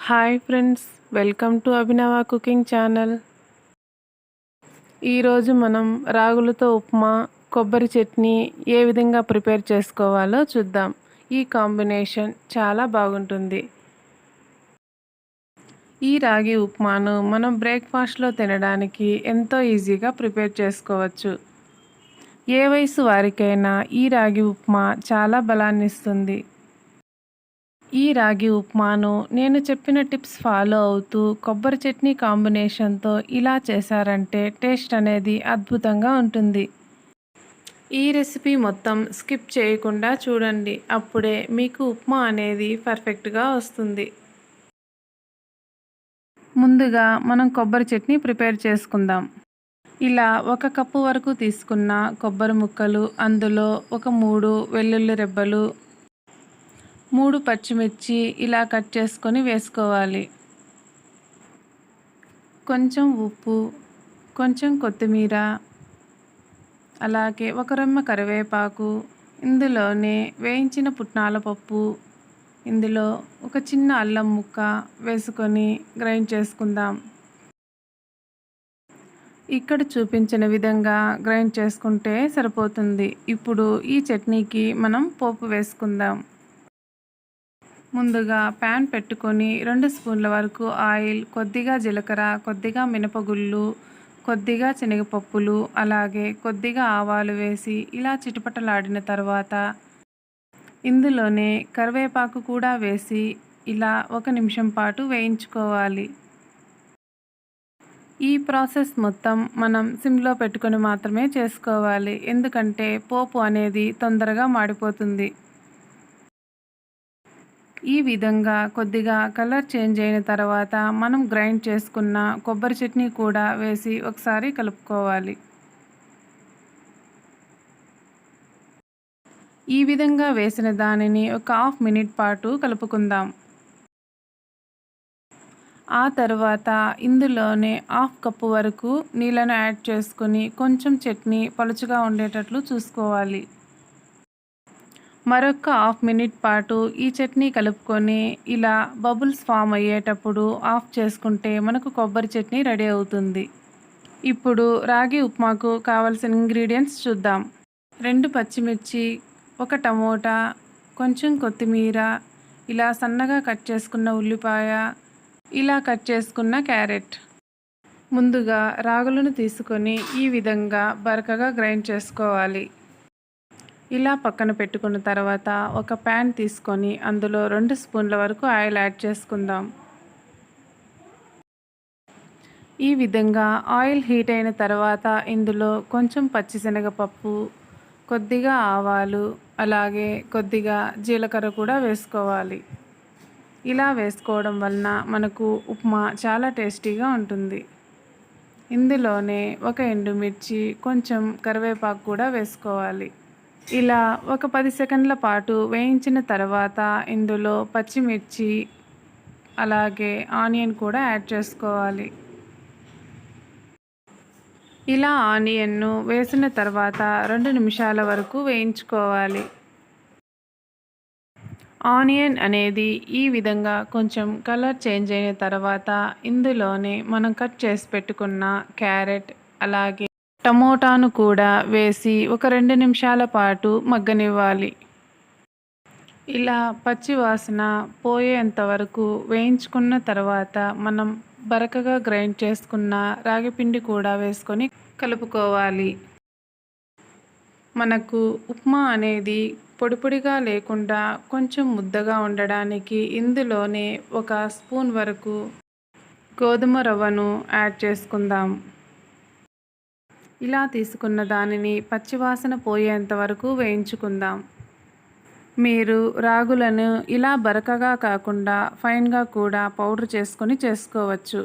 Hi friends, welcome to అభినవ cooking channel. ఈరోజు మనం రాగులతో ఉప్మా, కొబ్బరి చట్నీ ఏ విధంగా ప్రిపేర్ చేసుకోవాలో చూద్దాం. ఈ కాంబినేషన్ చాలా బాగుంటుంది. ఈ రాగి ఉప్మాను మనం బ్రేక్ఫాస్ట్లో తినడానికి ఎంతో ఈజీగా ప్రిపేర్ చేసుకోవచ్చు. ఏ వయసు వారికైనా ఈ రాగి ఉప్మా చాలా బలాన్నిస్తుంది. ఈ రాగి ఉప్మాను నేను చెప్పిన టిప్స్ ఫాలో అవుతూ కొబ్బరి చట్నీ కాంబినేషన్తో ఇలా చేశారంటే టేస్ట్ అనేది అద్భుతంగా ఉంటుంది. ఈ రెసిపీ మొత్తం స్కిప్ చేయకుండా చూడండి, అప్పుడే మీకు ఉప్మా అనేది పర్ఫెక్ట్గా వస్తుంది. ముందుగా మనం కొబ్బరి చట్నీ ప్రిపేర్ చేసుకుందాం. ఇలా 1 కప్పు వరకు తీసుకున్న కొబ్బరి ముక్కలు, అందులో ఒక 3 వెల్లుల్లి రెబ్బలు, 3 పచ్చిమిర్చి ఇలా కట్ చేసుకొని వేసుకోవాలి. కొంచెం ఉప్పు, కొంచెం కొత్తిమీర, అలాగే ఒక రెమ్మ కరివేపాకు, ఇందులోనే వేయించిన పుట్నాల పప్పు, ఇందులో ఒక చిన్న అల్లం ముక్క వేసుకొని గ్రైండ్ చేసుకుందాం. ఇక్కడ చూపించిన విధంగా గ్రైండ్ చేసుకుంటే సరిపోతుంది. ఇప్పుడు ఈ చట్నీకి మనం పోపు వేసుకుందాం. ముందుగా ప్యాన్ పెట్టుకొని 2 స్పూన్ల వరకు ఆయిల్, కొద్దిగా జీలకర్ర, కొద్దిగా మినపగుళ్ళు, కొద్దిగా శనగపప్పులు, అలాగే కొద్దిగా ఆవాలు వేసి ఇలా చిటపటలాడిన తర్వాత ఇందులోనే కరివేపాకు కూడా వేసి ఇలా 1 నిమిషం పాటు వేయించుకోవాలి. ఈ ప్రాసెస్ మొత్తం మనం సిమ్లో పెట్టుకొని మాత్రమే చేసుకోవాలి, ఎందుకంటే పోపు అనేది తొందరగా మాడిపోతుంది. ఈ విధంగా కొద్దిగా కలర్ చేంజ్ అయిన తర్వాత మనం గ్రైండ్ చేసుకున్న కొబ్బరి చట్నీ కూడా వేసి ఒకసారి కలుపుకోవాలి. ఈ విధంగా వేసిన దానిని ఒక హాఫ్ మినిట్ పాటు కలుపుకుందాం. ఆ తర్వాత ఇందులోనే హాఫ్ కప్పు వరకు నీళ్ళను యాడ్ చేసుకొని కొంచెం చట్నీ పలుచగా ఉండేటట్లు చూసుకోవాలి. మరొక హాఫ్ మినిట్ పాటు ఈ చట్నీ కలుపుకొని ఇలా బబుల్స్ ఫామ్ అయ్యేటప్పుడు ఆఫ్ చేసుకుంటే మనకు కొబ్బరి చట్నీ రెడీ అవుతుంది. ఇప్పుడు రాగి ఉప్మాకు కావాల్సిన ఇంగ్రీడియంట్స్ చూద్దాం. 2 పచ్చిమిర్చి, 1 టమోటా, కొంచెం కొత్తిమీర, ఇలా సన్నగా కట్ చేసుకున్న ఉల్లిపాయ, ఇలా కట్ చేసుకున్న క్యారెట్. ముందుగా రాగులను తీసుకొని ఈ విధంగా బరకగా గ్రైండ్ చేసుకోవాలి. ఇలా పక్కన పెట్టుకున్న తర్వాత ఒక ప్యాన్ తీసుకొని అందులో 2 స్పూన్ల వరకు ఆయిల్ యాడ్ చేసుకుందాం. ఈ విధంగా ఆయిల్ హీట్ అయిన తర్వాత ఇందులో కొంచెం పచ్చిశనగపప్పు, కొద్దిగా ఆవాలు, అలాగే కొద్దిగా జీలకర్ర కూడా వేసుకోవాలి. ఇలా వేసుకోవడం వలన మనకు ఉప్మా చాలా టేస్టీగా ఉంటుంది. ఇందులోనే ఒక ఎండుమిర్చి, కొంచెం కరివేపాకు కూడా వేసుకోవాలి. ఇలా ఒక 10 సెకండ్ల పాటు వేయించిన తర్వాత ఇందులో పచ్చిమిర్చి, అలాగే ఆనియన్ కూడా యాడ్ చేసుకోవాలి. ఇలా ఆనియన్ను వేసిన తర్వాత 2 నిమిషాల వరకు వేయించుకోవాలి. ఆనియన్ అనేది ఈ విధంగా కొంచెం కలర్ చేంజ్ అయిన తర్వాత ఇందులోనే మనం కట్ చేసి పెట్టుకున్న క్యారెట్, అలాగే టమోటాను కూడా వేసి ఒక 2 నిమిషాల పాటు మగ్గనివ్వాలి. ఇలా పచ్చి వాసన పోయేంత వరకు వేయించుకున్న తర్వాత మనం బరకగా గ్రైండ్ చేసుకున్న రాగిపిండి కూడా వేసుకొని కలుపుకోవాలి. మనకు ఉప్మా అనేది పొడి పొడిగా లేకుండా కొంచెం ముద్దగా ఉండడానికి ఇందులోనే 1 స్పూన్ వరకు గోధుమ రవ్వను యాడ్ చేసుకుందాం. ఇలా తీసుకున్న దానిని పచ్చివాసన పోయేంత వరకు వేయించుకుందాం. మీరు రాగులను ఇలా బరకగా కాకుండా ఫైన్గా కూడా పౌడర్ చేసుకొని చేసుకోవచ్చు.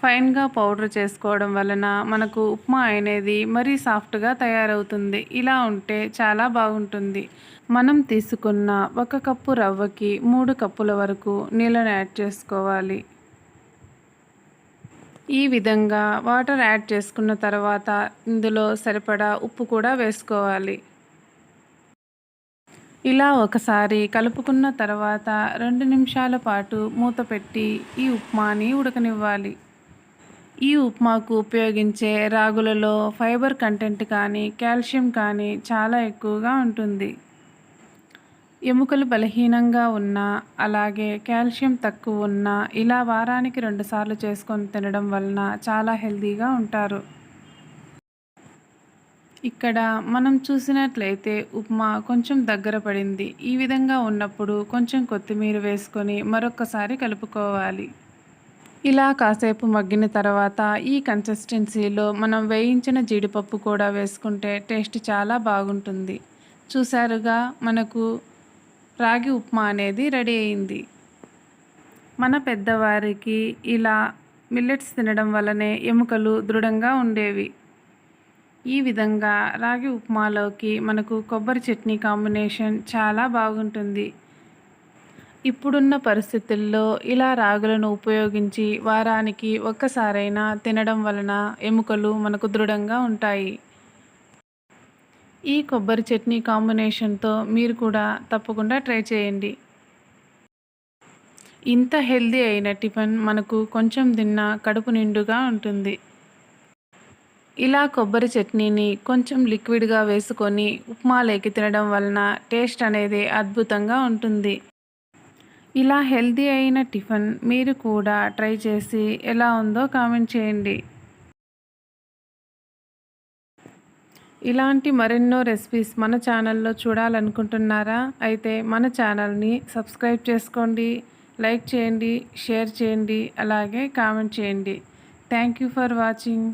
ఫైన్గా పౌడర్ చేసుకోవడం వలన మనకు ఉప్మా అనేది మరీ సాఫ్ట్గా తయారవుతుంది. ఇలా ఉంటే చాలా బాగుంటుంది. మనం తీసుకున్న 1 కప్పు రవ్వకి 3 కప్పుల వరకు నీళ్ళను యాడ్ చేసుకోవాలి. ఈ విధంగా వాటర్ యాడ్ చేసుకున్న తర్వాత ఇందులో సరిపడా ఉప్పు కూడా వేసుకోవాలి. ఇలా ఒకసారి కలుపుకున్న తర్వాత 2 నిమిషాల పాటు మూత పెట్టి ఈ ఉప్మాని ఉడకనివ్వాలి. ఈ ఉప్మాకు ఉపయోగించే రాగులలో ఫైబర్ కంటెంట్ కానీ, కాల్షియం కానీ చాలా ఎక్కువగా ఉంటుంది. ఎముకలు బలహీనంగా ఉన్నా, అలాగే కాల్షియం తక్కువ ఉన్నా ఇలా వారానికి 2 సార్లు చేసుకొని తినడం వలన చాలా హెల్తీగా ఉంటారు. ఇక్కడ మనం చూసినట్లయితే ఉప్మా కొంచెం దగ్గర పడింది. ఈ విధంగా ఉన్నప్పుడు కొంచెం కొత్తిమీర వేసుకొని మరొక్కసారి కలుపుకోవాలి. ఇలా కాసేపు మగ్గిన తర్వాత ఈ కన్సిస్టెన్సీలో మనం వేయించిన జీడిపప్పు కూడా వేసుకుంటే టేస్ట్ చాలా బాగుంటుంది. చూసారుగా, మనకు రాగి ఉప్మా అనేది రెడీ అయింది. మన పెద్దవారికి ఇలా మిల్లెట్స్ తినడం వల్లనే ఎముకలు దృఢంగా ఉండేవి. ఈ విధంగా రాగి ఉప్మాలోకి మనకు కొబ్బరి చట్నీ కాంబినేషన్ చాలా బాగుంటుంది. ఇప్పుడున్న పరిస్థితుల్లో ఇలా రాగులను ఉపయోగించి వారానికి ఒక్కసారైనా తినడం వలన ఎముకలు మనకు దృఢంగా ఉంటాయి. ఈ కొబ్బరి చట్నీ కాంబినేషన్తో మీరు కూడా తప్పకుండా ట్రై చేయండి. ఇంత హెల్దీ అయిన టిఫిన్ మనకు కొంచెం తిన్నా కడుపు నిండుగా ఉంటుంది. ఇలా కొబ్బరి చట్నీని కొంచెం లిక్విడ్గా వేసుకొని ఉప్మాలోకి తినడం వలన టేస్ట్ అనేది అద్భుతంగా ఉంటుంది. ఇలా హెల్దీ అయిన టిఫిన్ మీరు కూడా ట్రై చేసి ఎలా ఉందో కామెంట్ చేయండి. ఇలాంటి మరెన్నో రెసిపీస్ మన ఛానల్లో చూడాలనుకుంటున్నారా? అయితే మన ఛానల్ని సబ్స్క్రైబ్ చేసుకోండి, లైక్ చేయండి, షేర్ చేయండి, అలాగే కామెంట్ చేయండి. Thank you for watching.